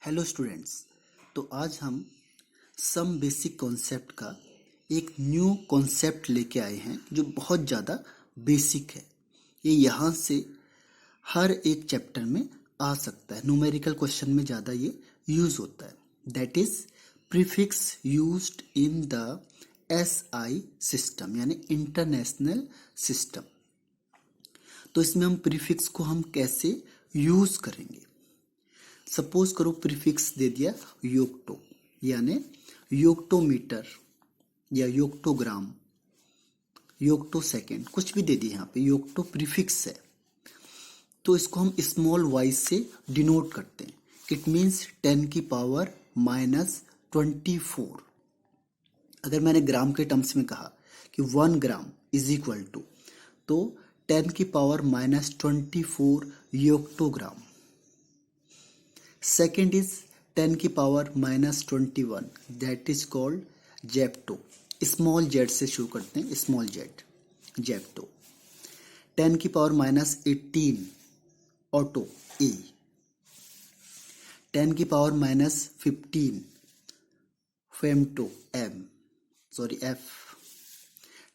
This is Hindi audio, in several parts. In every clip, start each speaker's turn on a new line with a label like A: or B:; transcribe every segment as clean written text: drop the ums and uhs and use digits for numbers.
A: Hello students. तो आज हम सम बेसिक कॉन्सेप्ट का एक न्यू कॉन्सेप्ट लेके आए हैं जो बहुत ज़्यादा बेसिक है। ये यहाँ से हर एक चैप्टर में आ सकता है। न्यूमेरिकल क्वेश्चन में ज़्यादा ये यूज़ होता है। That is prefix used in the SI system यानी इंटरनेशनल सिस्टम। तो इसमें हम प्रीफिक्स को हम कैसे यूज़ करेंगे। सपोज करो प्रीफिक्स दे दिया योक्टो यानी योक्टोमीटर या योक्टोग्राम, योक्टो सेकेंड, कुछ भी दे दिया। यहाँ पे योक्टो प्रीफिक्स है तो इसको हम स्मॉल वाई से डिनोट करते हैं। इट मीन्स 10 की पावर -24। अगर मैंने ग्राम के टर्म्स में कहा कि 1 ग्राम इज इक्वल टू, तो 10 की पावर -24 योक्टोग्राम। सेकेंड इज 10 की power -21, that is called Zepto. Small Z से शुरू करते हैं, स्मॉल जेड, जेप्टो। 10 की पावर -18 ऑटो, ए। 10 की power -15 femto, M, sorry F.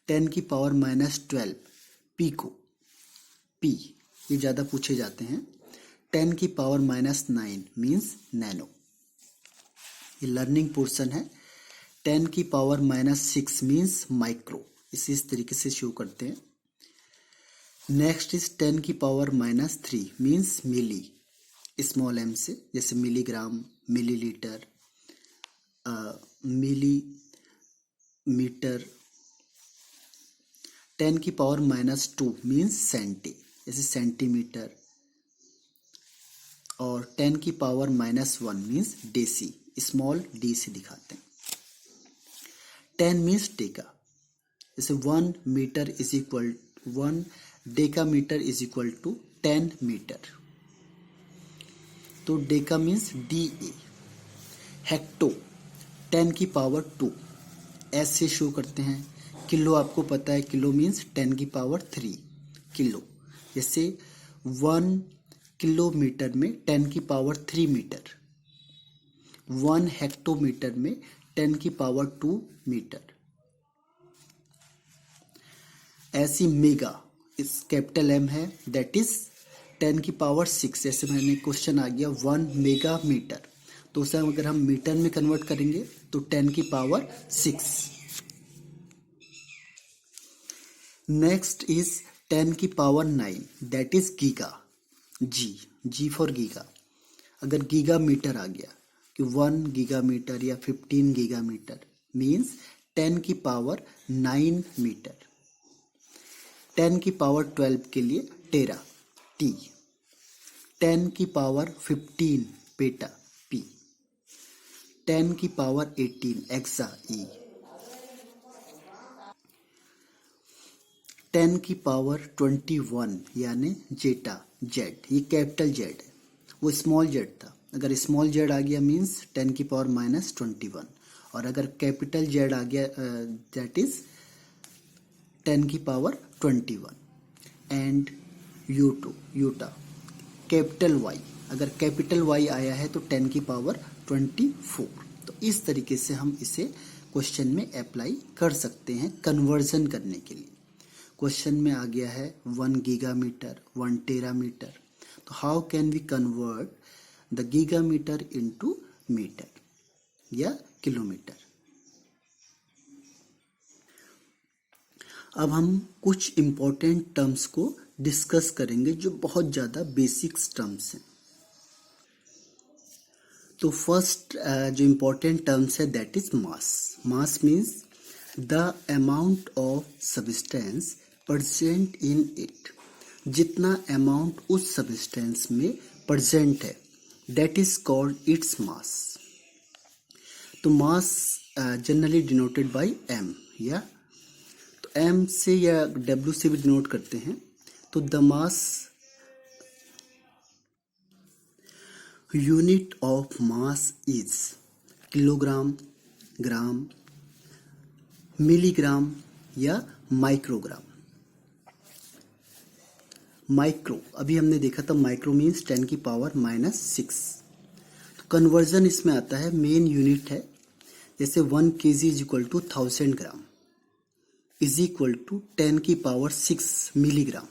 A: 10 की पावर -12 पीको, पी। ये ज़्यादा पूछे जाते हैं। 10 की पावर -9 मीन्स नैनो। ये लर्निंग पोर्शन है। 10 की पावर -6 मीन्स माइक्रो। इस तरीके से शो करते हैं। नेक्स्ट इज 10 की power -3 means milli, small M से, जैसे मिलीग्राम, मिलीलीटर, मिलीमीटर। 10 की पावर -2 मीन्स सेंटी, जैसे सेंटीमीटर। और 10 की power -1 means deci, small D से दिखाते हैं। 10 मीन्स डेका, जैसे 1 metre is equal 1 decametre is equal to 10 metre. तो डेका मीन्स DA। हेक्टो 10 की पावर 2 ऐसे शो करते हैं। किलो आपको पता है, किलो मीन्स 10 की पावर 3 किलो। जैसे 1 किलोमीटर में 10 की पावर 3 मीटर। 1 हेक्टोमीटर में 10 की पावर 2 मीटर। ऐसी मेगा, इस कैपिटल M है, दैट इज 10 की पावर 6। जैसे मैंने क्वेश्चन आ गया 1 मेगा मीटर, तो उसे अगर हम मीटर में कन्वर्ट करेंगे तो 10 की पावर 6। नेक्स्ट इज 10 की power 9, that is giga, G for giga. अगर गीगा मीटर आ गया कि 1 गीगा मीटर या 15 गीगा मीटर मीन्स 10 की पावर 9 मीटर। 10 की पावर 12 के लिए टेरा, टी। 10 की पावर 15 पेटा, पी। 10 की पावर 18 एक्सा, ई। 10 की पावर 21 यानी जेटा, जेड। ये कैपिटल जेड है, वो स्मॉल जेड था। अगर स्मॉल जेड आ गया मीन्स 10 की पावर -21, और अगर कैपिटल जेड आ गया दैट इज 10 की power 21। And yotta capital Y, अगर कैपिटल वाई आया है तो 10 की पावर 24। तो इस तरीके से हम इसे क्वेश्चन में अप्लाई कर सकते हैं कन्वर्जन करने के लिए। क्वेश्चन में आ गया है 1 गीगामीटर, 1 टेरामीटर, तो how can we convert the gigametre into metre या किलोमीटर। अब हम कुछ इम्पोर्टेंट टर्म्स को डिस्कस करेंगे जो बहुत ज़्यादा बेसिक्स टर्म्स हैं। तो फर्स्ट जो इम्पोर्टेंट टर्म्स है that is mass. Mass means the amount of substance present in it, जितना अमाउंट उस सब्सटेंस में प्रेजेंट है that is called its mass. तो मास जनरली डिनोटेड बाय M, या तो M से या W से भी डिनोट करते हैं। तो the mass, unit of mass is kilogram, gram, milligram या माइक्रोग्राम। माइक्रो अभी हमने देखा था, माइक्रो मीन्स 10 की पावर -6। कन्वर्जन इसमें आता है, मेन यूनिट है, जैसे 1 kg is equal to 1000 gram is equal to 10 की power 6 milligram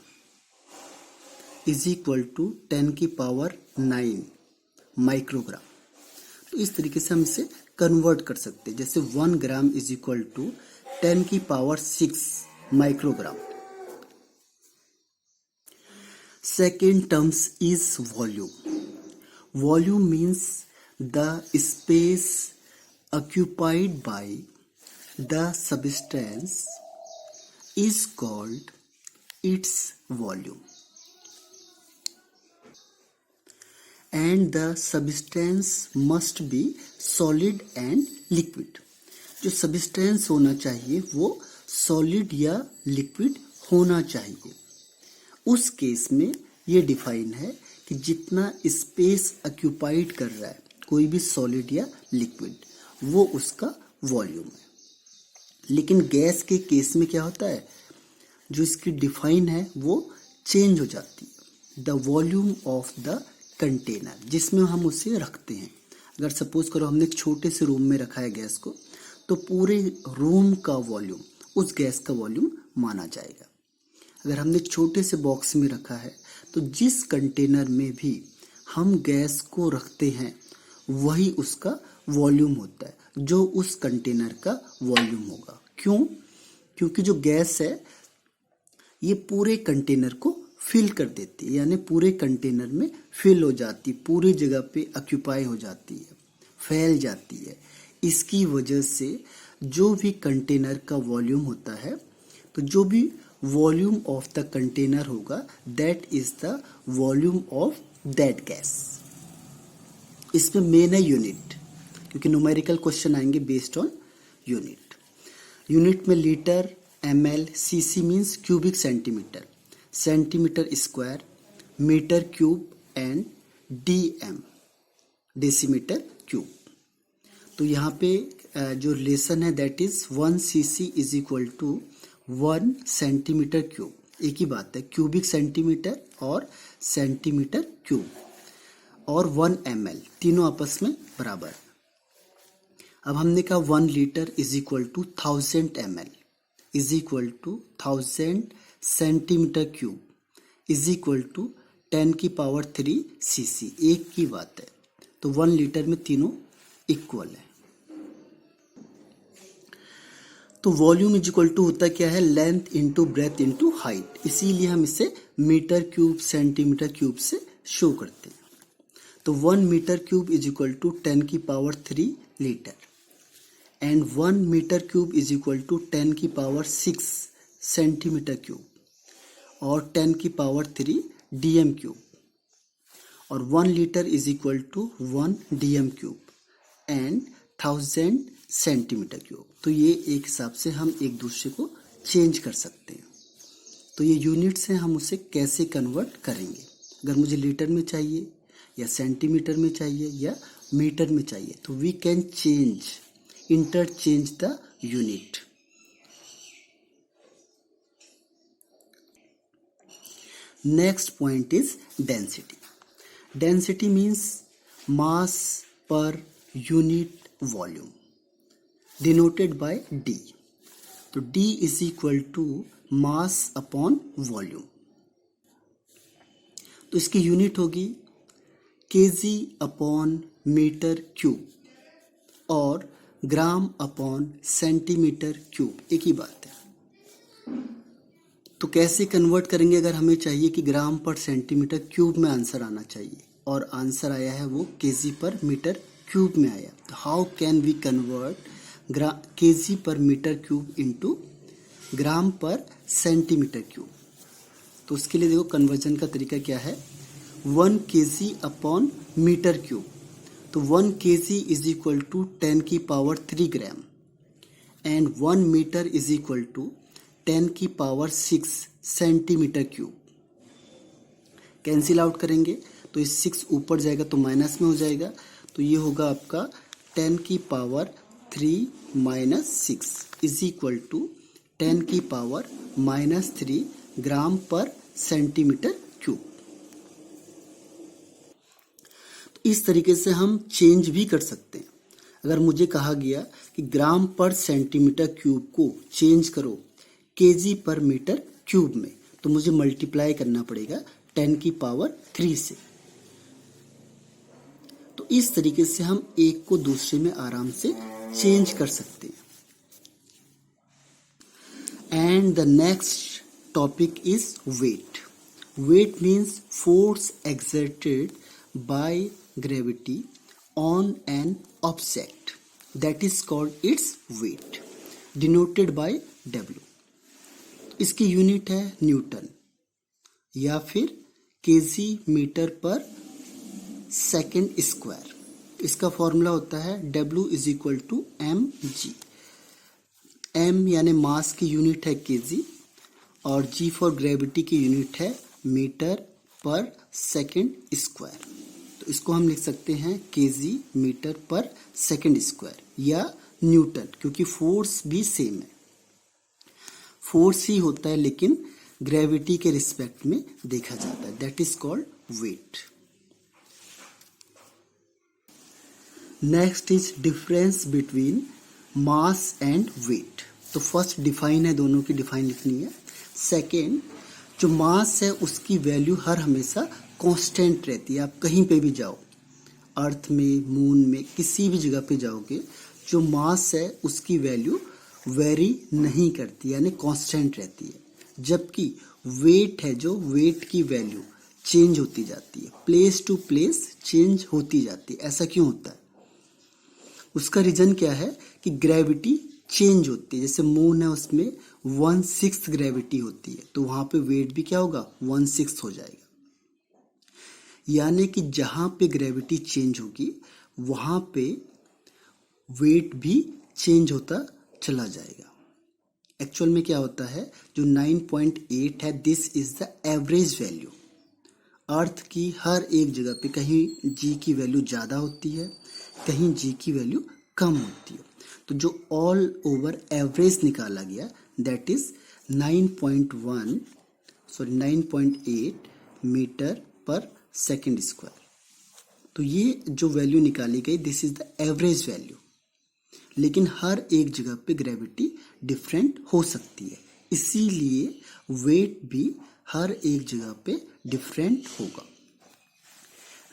A: is equal to 10 की पावर 9 माइक्रोग्राम। तो इस तरीके से हम इसे कन्वर्ट कर सकते हैं, जैसे 1 ग्राम इज इक्वल टू 10 की power 6 microgram. Second terms is volume. Volume means the space occupied by the substance is called its volume, and the substance must be solid and liquid. जो substance होना चाहिए वो solid या liquid होना चाहिए। उस केस में ये डिफाइन है कि जितना स्पेस ऑक्यूपाइड कर रहा है कोई भी सॉलिड या लिक्विड, वो उसका वॉल्यूम है। लेकिन गैस के केस में क्या होता है, जो इसकी डिफाइन है वो चेंज हो जाती है। The volume of the container, जिसमें हम उसे रखते हैं। अगर सपोज करो हमने एक छोटे से रूम में रखा है गैस को, तो पूरे रूम का वॉल्यूम उस गैस का वॉल्यूम माना जाएगा। अगर हमने छोटे से बॉक्स में रखा है, तो जिस कंटेनर में भी हम गैस को रखते हैं वही उसका वॉल्यूम होता है, जो उस कंटेनर का वॉल्यूम होगा। क्यों? क्योंकि जो गैस है ये पूरे कंटेनर को फिल कर देती है, यानी पूरे कंटेनर में फिल हो जाती, पूरी जगह पे ऑक्यूपाई हो जाती है, फैल जाती है। इसकी वजह से जो भी कंटेनर का वॉल्यूम होता है, तो जो भी वॉल्यूम ऑफ द कंटेनर होगा, that is the volume of that gas. इसमें मेन है यूनिट, क्योंकि न्यूमेरिकल क्वेश्चन आएंगे बेस्ड ऑन यूनिट। यूनिट में litre, ml, cc means cubic centimetre, centimetre square, metre cube and dm decimetre cube. तो यहाँ पे जो रिलेशन है that is 1 cc is equal to 1 centimetre cube. एक ही बात है, क्यूबिक सेंटीमीटर और सेंटीमीटर क्यूब, और 1 ml, तीनों आपस में बराबर। अब हमने कहा 1 litre is equal to 1000 ml is equal to 1000 centimetre cube is equal to 10 की पावर 3 cc। एक की बात है, तो 1 लीटर में तीनों इक्वल है। तो वॉल्यूम इज इक्वल टू होता क्या है, length into breadth into height. इसीलिए हम इसे मीटर क्यूब सेंटीमीटर क्यूब से शो करते हैं। तो 1 metre cube is equal to 10 की power 3 litre, and 1 metre cube is equal to 10 की पावर 6 सेंटीमीटर क्यूब, और 10 की पावर 3 dm क्यूब, और 1 litre is equal to 1 dm cube and 1000 centimetre cube. तो ये एक हिसाब से हम एक दूसरे को चेंज कर सकते हैं। तो ये यूनिट से हम उसे कैसे कन्वर्ट करेंगे। अगर मुझे लीटर में चाहिए या सेंटीमीटर में चाहिए या मीटर में चाहिए, तो we can change, interchange the unit. Next point is density. Density means mass per unit volume, denoted by D। तो D is equal to mass upon volume. तो इसकी यूनिट होगी kg अपॉन मीटर क्यूब और ग्राम अपॉन सेंटीमीटर क्यूब, एक ही बात है। तो कैसे कन्वर्ट करेंगे, अगर हमें चाहिए कि ग्राम पर सेंटीमीटर क्यूब में आंसर आना चाहिए और आंसर आया है वो kg पर मीटर क्यूब में आया, तो how can we convert kg per metre cube into gram per centimetre cube. तो उसके लिए देखो कन्वर्जन का तरीका क्या है, 1 kg अपॉन मीटर क्यूब। तो 1 kg इज इक्वल टू 10 की power 3 gram, and 1 metre is equal to 10 की power 6 centimetre cube. Cancel out करेंगे तो इस 6 ऊपर जाएगा तो माइनस में हो जाएगा, तो ये होगा आपका 10 की power 3 minus 6 is equal to 10 की पावर माइनस 3 ग्राम पर सेंटीमीटर क्यूब। इस तरीके से हम चेंज भी कर सकते हैं। अगर मुझे कहा गया कि ग्राम पर सेंटीमीटर क्यूब को चेंज करो केजी पर मीटर क्यूब में, तो मुझे मल्टीप्लाई करना पड़ेगा 10 की पावर 3 से। तो इस तरीके से हम एक को दूसरे में आराम से चेंज कर सकते हैं। And the next topic is weight. Weight means force exerted by gravity on an object that is called its weight, denoted by W. इसकी यूनिट है न्यूटन या फिर KG metre per second square. इसका फॉर्मूला होता है W is equal to mg। m यानी मास की यूनिट है केजी और g फॉर ग्रेविटी की यूनिट है मीटर पर सेकेंड स्क्वायर। तो इसको हम लिख सकते हैं KG metre per second square या न्यूटन, क्योंकि फोर्स भी सेम है। फोर्स ही होता है लेकिन ग्रेविटी के रिस्पेक्ट में देखा जाता है, that is called weight. Next is difference between mass and weight. तो फर्स्ट डिफाइन है, दोनों की डिफाइन लिखनी है। सेकेंड, जो मास है उसकी वैल्यू हर हमेशा कांस्टेंट रहती है। आप कहीं पे भी जाओ, अर्थ में, मून में, किसी भी जगह पे जाओगे, जो मास है उसकी वैल्यू वेरी नहीं करती, यानी कांस्टेंट रहती है। जबकि वेट है, जो वेट की वैल्यू चेंज होती जाती है, प्लेस टू प्लेस चेंज होती जाती है। ऐसा क्यों होता है? उसका रीजन क्या है कि ग्रेविटी चेंज होती है। जैसे मून है, उसमें 1/6 ग्रेविटी होती है, तो वहां पे वेट भी क्या होगा, 1/6 हो जाएगा। यानी कि जहां पे ग्रेविटी चेंज होगी वहां पे वेट भी चेंज होता चला जाएगा। एक्चुअल में क्या होता है, जो 9.8 है, this is the average value. Earth की हर एक जगह पे कहीं जी की वैल्यू ज्यादा होती है, कहीं जी की वैल्यू कम होती है। तो जो ऑल ओवर एवरेज निकाला गया, that is 9.8 metre per second square. तो ये जो वैल्यू निकाली गई, this is the average value. लेकिन हर एक जगह पे ग्रेविटी डिफरेंट हो सकती है, इसीलिए वेट भी हर एक जगह पे डिफरेंट होगा।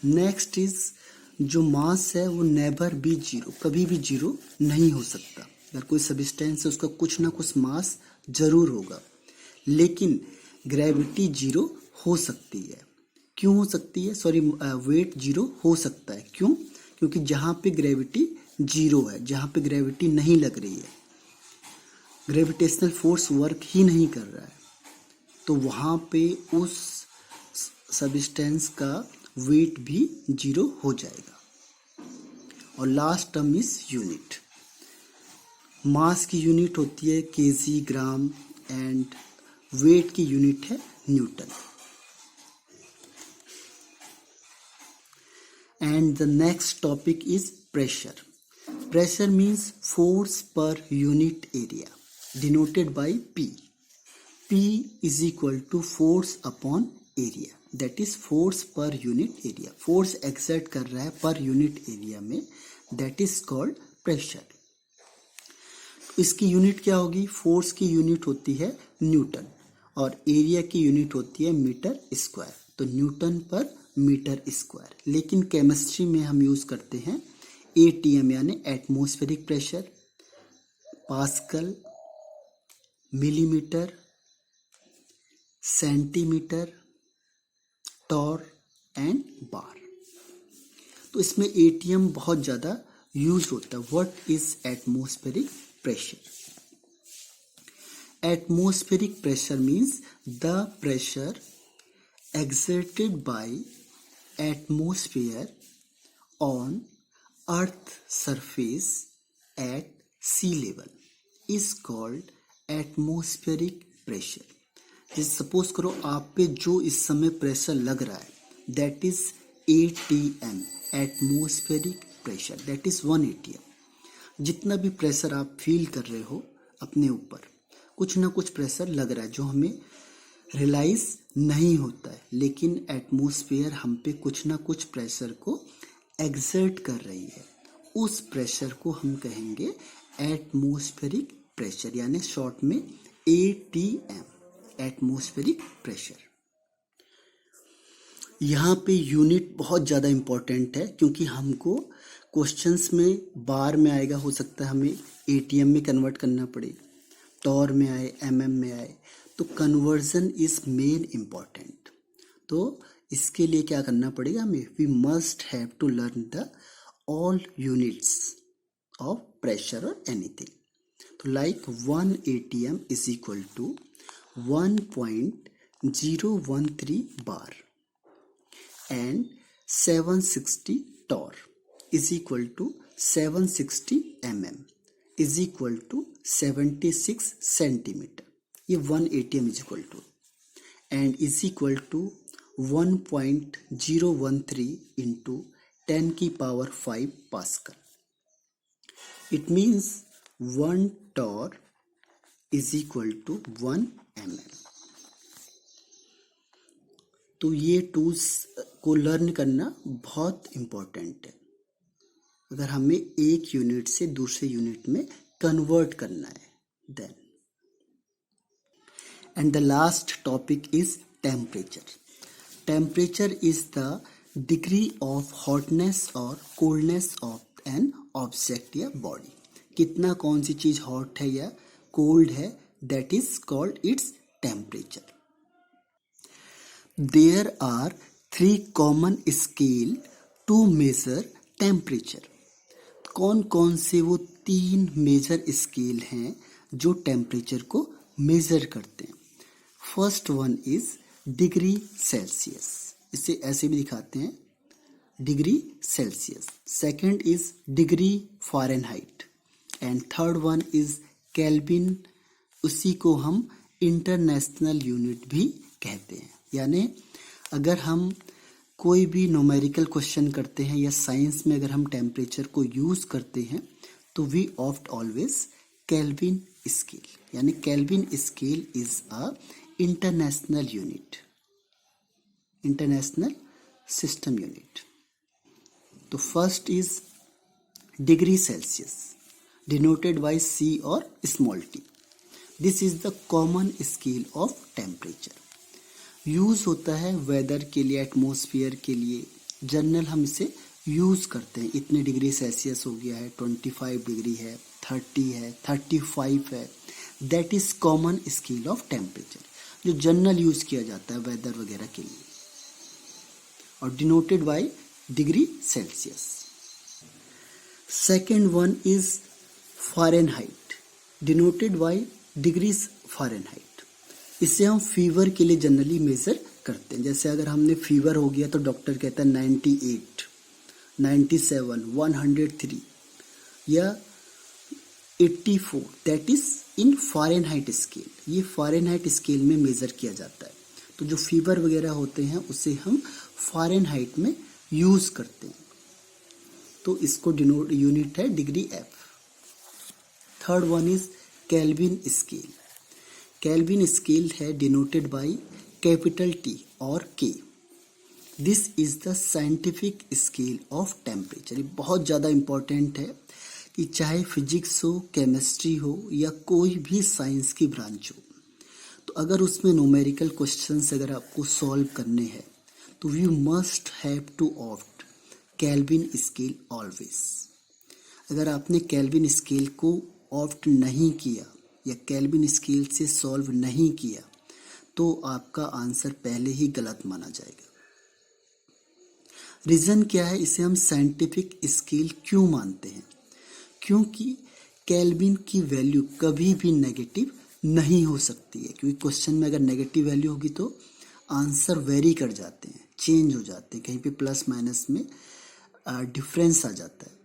A: नेक्स्ट इज, जो मास है वो नेवर बी जीरो, कभी भी जीरो नहीं हो सकता। अगर कोई सब्सटेंस है उसका कुछ ना कुछ मास जरूर होगा, लेकिन ग्रेविटी जीरो हो सकती है। क्यों हो सकती है? सॉरी, वेट जीरो हो सकता है। क्यों? क्योंकि जहां पे ग्रेविटी जीरो है, जहां पे ग्रेविटी नहीं लग रही है, ग्रेविटेशनल फोर्स वर्क ही नहीं कर रहा है, तो वहां पे उस सब्सटेंस का वेट भी जीरो हो जाएगा। और लास्ट टर्म इज यूनिट। मास की यूनिट होती है केजी, ग्राम, एंड वेट की यूनिट है Newton. And the next topic is pressure. Pressure means force per unit area, denoted by P. P is equal to force upon area. That is force per unit area. Force exert कर रहा है per unit area में, that is called pressure. इसकी यूनिट क्या होगी? फोर्स की यूनिट होती है न्यूटन और एरिया की यूनिट होती है मीटर स्क्वायर। तो न्यूटन पर मीटर स्क्वायर। लेकिन केमिस्ट्री में हम यूज करते हैं एटीएम, यानी atmospheric pressure, pascal, millimetre, centimetre, torr and bar. तो इसमें एटीएम बहुत ज्यादा यूज होता है। What is atmospheric pressure? Atmospheric pressure means the pressure exerted by atmosphere on earth surface at sea level is called atmospheric pressure. जैसे सपोज करो आप पे जो इस समय प्रेशर लग रहा है, that is ATM, atmospheric pressure, that is 1 ATM। जितना भी प्रेशर आप फील कर रहे हो अपने ऊपर, कुछ ना कुछ प्रेशर लग रहा है जो हमें रियलाइज नहीं होता है, लेकिन एटमॉस्फेयर हम पे कुछ ना कुछ प्रेशर को एक्सर्ट कर रही है, उस प्रेशर को हम कहेंगे एटमॉस्फेरिक प्रेशर, यानी शॉर्ट में ATM, एटमॉस्फेरिक प्रेशर। यहाँ पे यूनिट बहुत ज़्यादा इम्पोर्टेंट है, क्योंकि हमको क्वेश्चंस में बार में आएगा, हो सकता है हमें ATM में कन्वर्ट करना पड़े, टॉर में आए, MM में आए, तो कन्वर्जन इज मेन इम्पॉर्टेंट। तो इसके लिए क्या करना पड़ेगा हमें, we must have to learn the all units of pressure और एनीथिंग। तो like 1 ATM is equal to 1.013 bar and 760 torr is equal to 760 mm is equal to 76 centimeter. ये 1 ATM is equal to and is equal to 1.013 into 10 की power 5 Pascal. It means 1 torr is equal to 1 mm. तो ये टूल्स को लर्न करना बहुत इम्पोर्टेंट है, अगर हमें एक यूनिट से दूसरे यूनिट में कन्वर्ट करना है then. And the last topic is temperature. Temperature is the degree of hotness और कोल्डनेस ऑफ एन ऑब्जेक्ट या बॉडी। कितना कौन सी चीज हॉट है या कोल्ड है, that is called its temperature. There are 3 common scale to measure temperature. कौन कौन से वो 3 मेजर स्केल हैं जो टेम्परेचर को मेजर करते हैं। First one is degree Celsius, इसे ऐसे भी दिखाते हैं degree Celsius. Second is degree Fahrenheit and third one is kelvin, उसी को हम इंटरनेशनल यूनिट भी कहते हैं। यानी अगर हम कोई भी न्यूमेरिकल क्वेश्चन करते हैं या साइंस में अगर हम टेम्परेचर को यूज करते हैं तो we opt always Kelvin scale, यानी Kelvin scale is a international unit, international system unit. तो first is degree Celsius denoted by C और small t। This is the common scale of temperature. Use होता है वेदर के लिए, एटमॉस्फेयर के लिए, जनरल हम इसे यूज करते हैं। इतने डिग्री सेल्सियस हो गया है, 25 डिग्री है, 30 है, 35 है, that is common scale of temperature, जो जनरल यूज किया जाता है वेदर वगैरह के लिए, और denoted by degree Celsius. Second one is Fahrenheit denoted by degrees Fahrenheit. इसे हम फीवर के लिए जनरली मेजर करते हैं। जैसे अगर हमने फीवर हो गया तो डॉक्टर कहता है 98, 97, 103 या 84, that is in Fahrenheit scale. ये फ़ारेनहाइट स्केल में मेजर किया जाता है। तो जो फीवर वगैरह होते हैं उसे हम फ़ारेनहाइट में यूज करते हैं, तो इसको डिनोट यूनिट है degree F। Third one is kelvin scale. Kelvin scale है डिनोटेड बाय कैपिटल T और K। This is the scientific scale of temperature. ये बहुत ज़्यादा इम्पोर्टेंट है कि चाहे फिजिक्स हो, केमिस्ट्री हो या कोई भी साइंस की ब्रांच हो, तो अगर उसमें न्यूमेरिकल क्वेश्चंस अगर आपको सॉल्व करने हैं तो you must have to opt Kelvin scale always. अगर आपने केल्विन स्केल को ऑप्ट नहीं किया या केल्विन स्केल से सॉल्व नहीं किया तो आपका आंसर पहले ही गलत माना जाएगा। रीजन क्या है, इसे हम साइंटिफिक स्केल क्यों मानते हैं? क्योंकि केल्विन की वैल्यू कभी भी नेगेटिव नहीं हो सकती है, क्योंकि क्वेश्चन में अगर नेगेटिव वैल्यू होगी तो आंसर वेरी कर जाते हैं, चेंज हो जाते हैं, कहीं पे प्लस माइनस में डिफरेंस आ जाता है।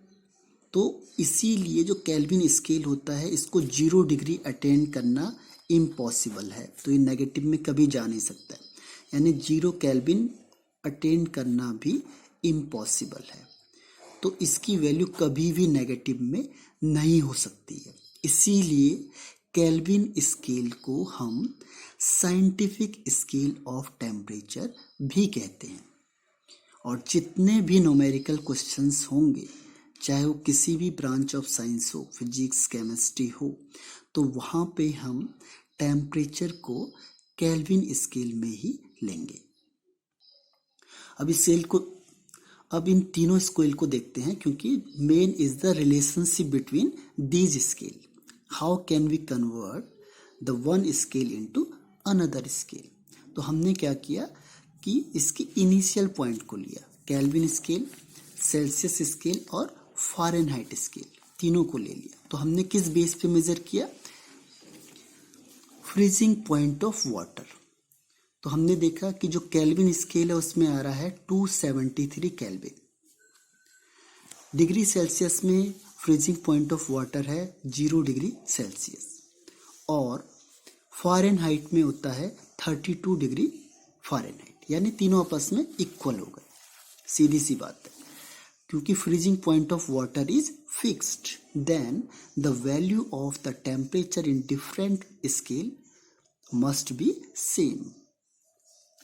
A: तो इसीलिए जो केल्विन स्केल होता है इसको 0 डिग्री अटेंड करना इम्पॉसिबल है, तो ये नेगेटिव में कभी जा नहीं सकता है, यानी 0 केल्विन अटेंड करना भी इम्पॉसिबल है। तो इसकी वैल्यू कभी भी नेगेटिव में नहीं हो सकती है। इसीलिए केल्विन स्केल को हम साइंटिफिक स्केल ऑफ टेम्परेचर भी कहते हैं। और जितने भी न्यूमेरिकल क्वेश्चंस होंगे, चाहे वो किसी भी ब्रांच ऑफ साइंस हो, फिजिक्स, केमिस्ट्री हो, तो वहाँ पे हम टेम्परेचर को केल्विन स्केल में ही लेंगे। अब इन तीनों स्केल को देखते हैं, क्योंकि main is the relationship between these scale. How can we convert the one scale into another scale. तो हमने क्या किया कि इसके इनिशियल पॉइंट को लिया, केल्विन स्केल, सेल्सियस स्केल और फ़ारेनहाइट स्केल, तीनों को ले लिया। तो हमने किस बेस पे मेजर किया, फ्रीजिंग पॉइंट ऑफ वाटर। तो हमने देखा कि जो केल्विन स्केल है उसमें आ रहा है 273 केल्विन। डिग्री सेल्सियस में फ्रीजिंग पॉइंट ऑफ वाटर है 0 डिग्री सेल्सियस, और फ़ारेनहाइट में होता है 32 डिग्री फ़ारेनहाइट, यानी तीनों आपस में इक्वल हो गए। सीधी सी बात है, क्योंकि freezing point of water is fixed, then the value of the temperature in different scale must be same.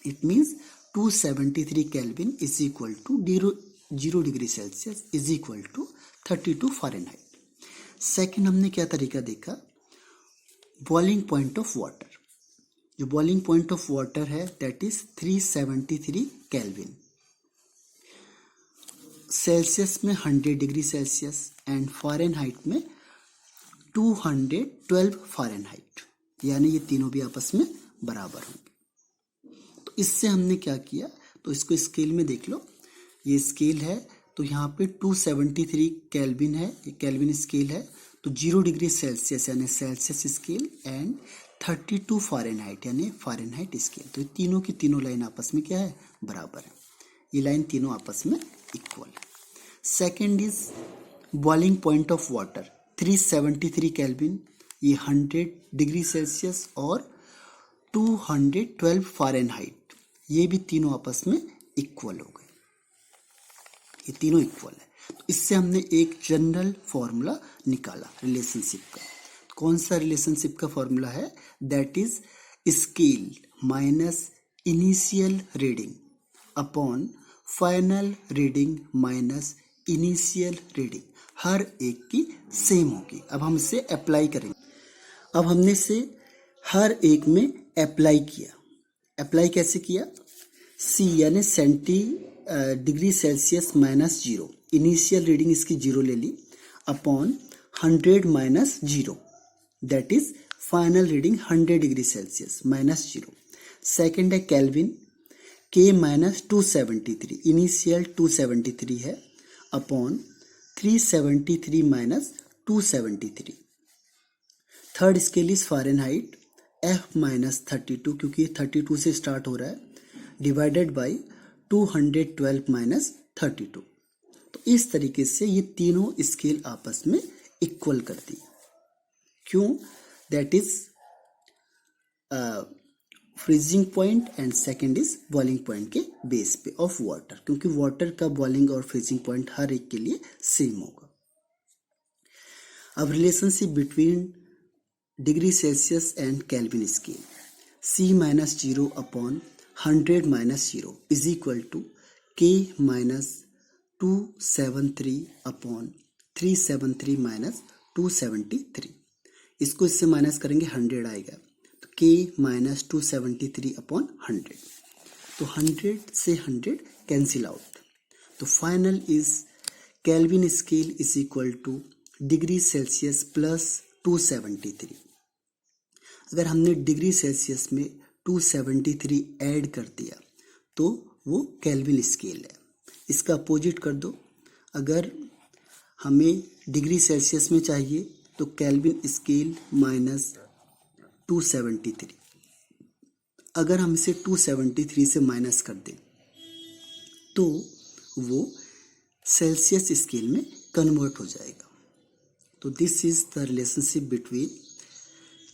A: It means 273 Kelvin is equal to 0 degree Celsius is equal to 32 Fahrenheit. Second हमने क्या तरीका देखा, बॉइलिंग पॉइंट ऑफ वाटर। जो बॉइलिंग पॉइंट ऑफ वाटर है दैट इज 373 केल्विन। सेल्सियस में 100 डिग्री सेल्सियस एंड फ़ारेनहाइट में 212 फ़ारेनहाइट, यानी ये तीनों भी आपस में बराबर होंगे। तो इससे हमने क्या किया, तो इसको स्केल में देख लो, ये स्केल है तो यहाँ पे 273 केल्विन है, ये केल्विन स्केल है, तो 0 डिग्री सेल्सियस यानी सेल्सियस स्केल एंड 32 फ़ारेनहाइट यानी फ़ारेनहाइट स्केल। तो ये तीनों की तीनों लाइन आपस में क्या है, बराबर है, ये लाइन तीनों आपस में इक्वल है। Second is boiling point of water 373 kelvin, ये 100 डिग्री सेल्सियस और 212 फ़ारेनहाइट, ये भी तीनों आपस में इक्वल हो गए, ये तीनों इक्वल है। तो इससे हमने एक जनरल फॉर्मूला निकाला रिलेशनशिप का। कौन सा रिलेशनशिप का फॉर्मूला है, that is scale minus initial reading upon final reading minus initial reading, हर एक की सेम होगी। अब हम इसे अप्लाई करेंगे। अब हमने इसे हर एक में अप्लाई किया। अप्लाई कैसे किया, सी यानी degree Celsius minus 0, initial reading इसकी 0 ले ली, upon 100 minus 0, that is final reading 100 degree Celsius minus 0। Second है केल्विन, के माइनस 273, इनिशियल 273 है, upon 373 minus 273। Third scale is Fahrenheit, F minus 32, क्योंकि 32 से स्टार्ट हो रहा है, डिवाइडेड बाई 212 माइनस 32। तो इस तरीके से ये तीनों स्केल आपस में इक्वल कर दी। क्यों, that is freezing point and second is boiling point के बेस पे ऑफ वाटर, क्योंकि वाटर का बॉइलिंग और फ्रीजिंग पॉइंट हर एक के लिए सेम होगा। अब relationship between degree Celsius and Kelvin scale, C minus 0 upon 100 minus 0 is equal to K minus 273 upon 373 minus 273। इसको इससे माइनस करेंगे 100 आएगा, तो K माइनस 273 अपॉन 100, तो 100 से 100 कैंसिल आउट, तो final is kelvin scale is equal two degree Celsius plus 273। अगर हमने डिग्री सेल्सियस में 273 ऐड कर दिया तो वो केल्विन स्केल है। इसका अपोजिट कर दो, अगर हमें डिग्री सेल्सियस में चाहिए तो केल्विन स्केल माइनस 273। अगर हम इसे 273 से माइनस कर दें तो वो सेल्सियस स्केल में कन्वर्ट हो जाएगा। तो this is the relationship between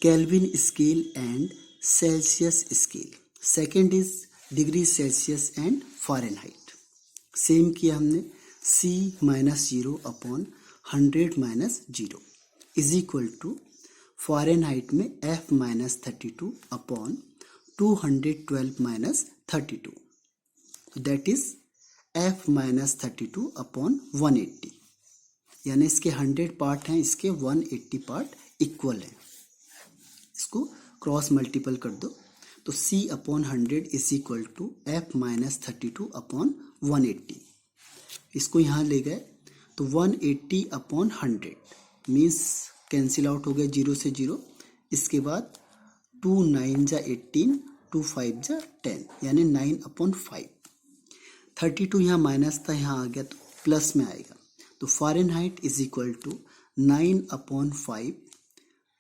A: Kelvin scale and Celsius scale. Second is degree Celsius and Fahrenheit. Same किया हमने, C minus 0 upon 100 minus 0 is equal to Fahrenheit में F minus 32 upon 212 minus 32, that is f minus 32 upon 180, यानी इसके 100 पार्ट हैं, इसके 180 पार्ट इक्वल हैं। इसको क्रॉस मल्टीपल कर दो तो c upon 100 is equal to f minus 32 upon 180। इसको यहाँ ले गए तो 180 अपॉन 100 मीन्स कैंसिल आउट हो गया 0 से 0। इसके बाद 2 9 जा 18, 2 5 जा 10, यानी 9 अपॉन 5। 32 यहाँ माइनस था, यहाँ आ गया तो प्लस में आएगा। तो Fahrenheit is equal to 9 upon 5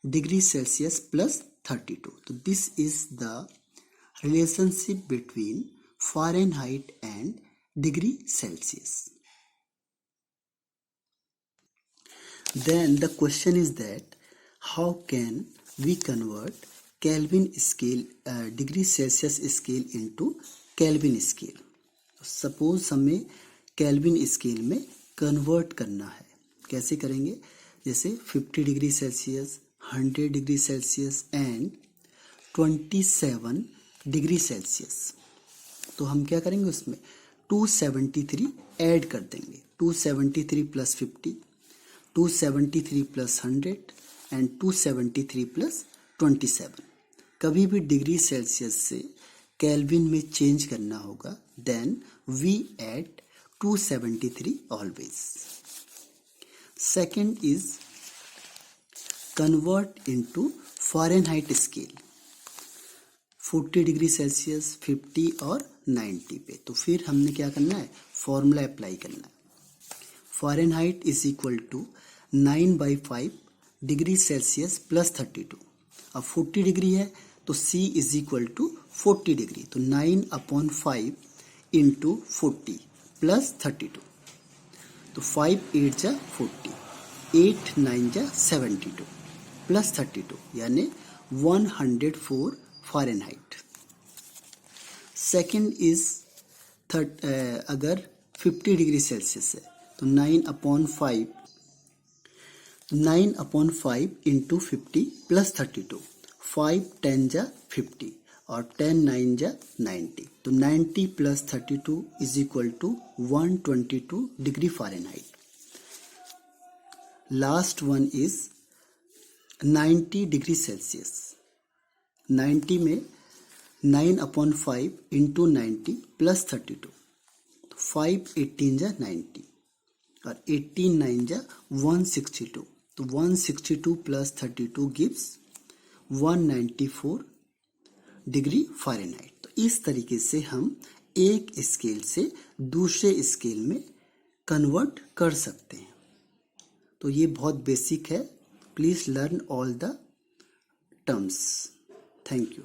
A: degree Celsius plus 32। तो this is the relationship between Fahrenheit and degree Celsius. Then the question is that how can we convert Kelvin scale degree Celsius scale into Kelvin scale? Suppose हमें Kelvin scale में convert करना है, कैसे करेंगे? जैसे 50 degree Celsius, 100 degree Celsius and 27 degree Celsius. तो हम क्या करेंगे, उसमें 273 ऐड कर देंगे। 273 प्लस 50, 273 प्लस 100 एंड 273 प्लस 27। कभी भी डिग्री सेल्सियस से केल्विन में चेंज करना होगा, then we add 273 always. Second is convert into Fahrenheit scale, 40 degree Celsius, 50 और 90 पे। तो फिर हमने क्या करना है, फॉर्मूला अप्लाई करना है। Fahrenheit is equal to 9/5 degree Celsius plus 32। अब 40 डिग्री है तो C is equal to 40 degree, तो 9 अपॉन 5 इंटू 40 प्लस 32। तो 5 8 जा 40, 8 9 जा 72 प्लस 32, यानी 104 फ़ारेनहाइट। सेकेंड इज अगर 50 डिग्री सेल्सियस है तो 9 अपॉन 5 इंटू 50 प्लस 32, 5 10 जा 50 और 10 9 जा 90। तो 90 plus 32 is equal to 122 degree Fahrenheit. Last one is 90 degree Celsius. 90 में 9 अपॉन 5 इंटू 90 प्लस 32, तो 5 18 जा 90 और 18 9 जा 162। तो 162 प्लस 32 गिव्स 194 डिग्री फ़ारेनहाइट। तो इस तरीके से हम एक स्केल से दूसरे स्केल में कन्वर्ट कर सकते हैं। तो ये बहुत बेसिक है। Please learn all the terms. Thank you.